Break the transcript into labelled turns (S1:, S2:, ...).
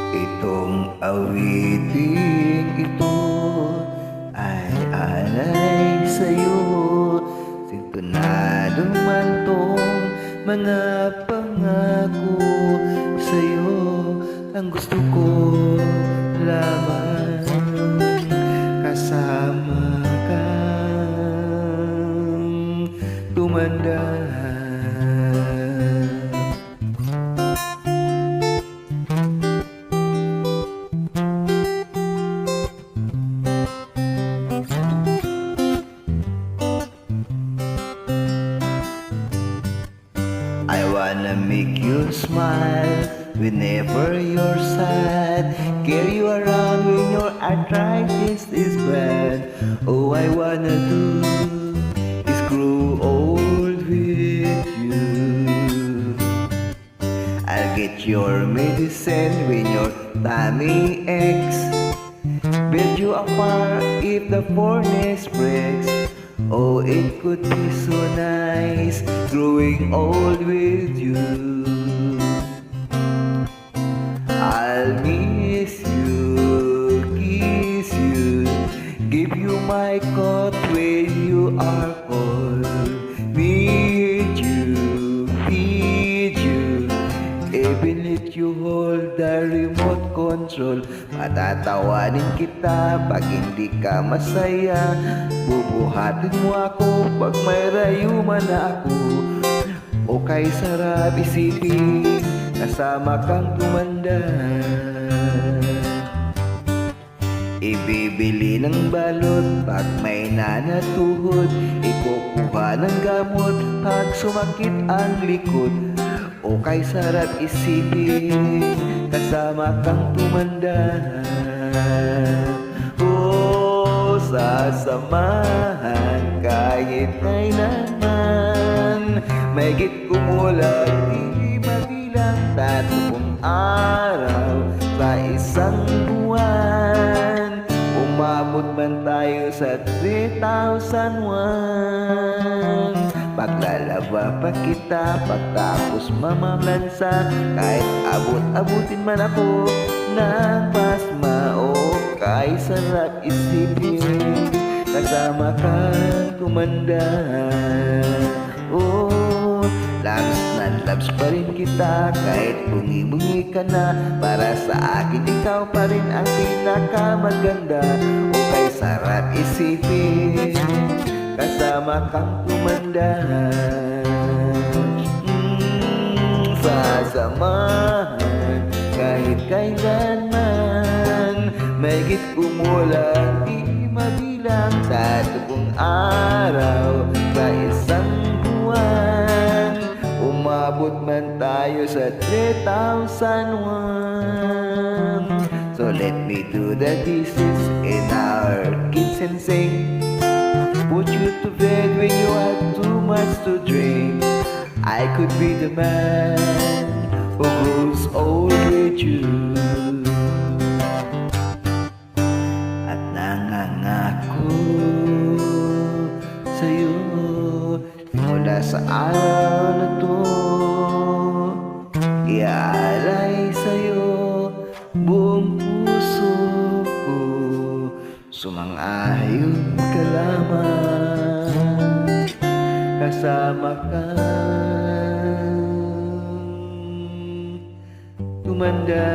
S1: Itong awiting ito ay alay sa'yo, sintonado man tong mga pangako sa'yo. Ang gusto ko lamang kasama kang tumanda. I wanna make you smile whenever you're sad, carry you around when your arthritis is bad. All I wanna do is grow old with you. I'll get your medicine when your tummy aches, build you a fire if the furnace breaks. Oh, it could be so nice growing old with you. I'll miss you, kiss you, give you my coat when you are cold. Need you, feed you, even let you hold the remote control. Matatawanin kita pag hindi ka masaya, bubuhatin mo ako pag may rayuman ako. O kay sarap isipin, kasama kang tumanda. Ibibili ng balot pag may nanatuhod, ikukuha ng gamot pag sumakit ang likod. O kay sarap isipin, kasama kang tumanda. Oh, sasamahan kahit kailanman, mahigit kumulang di mabilang 30 araw sa isang buwan. Umabot man tayo sa 3,001. Paglalaba pa kita pagtapos mamamlansa, kahit abot-abutin man ako ng pasma. O kay sarap isipin, kasama kang tumanda. Oh, labs na labs pa rin kita kahit bungi-bungi ka na. Para sa akin ikaw pa rin ang pinakamaganda. O kay sarap isipin, kasama kang tumanda. Sasamahan kahit kailanman, mahigit kumulang di mabilang 30 araw sa isang buwan. Umabot man tayo sa 3,001. So let me do the dishes in our kitchen sink, put you to bed when you had too much to drink. I could be the man who grows old with you. At nangangako sa'yo, mula sa araw na to, iaalay sa'yo buong puso ko. Sumang-ayon ka lamang, kasama kang tumanda.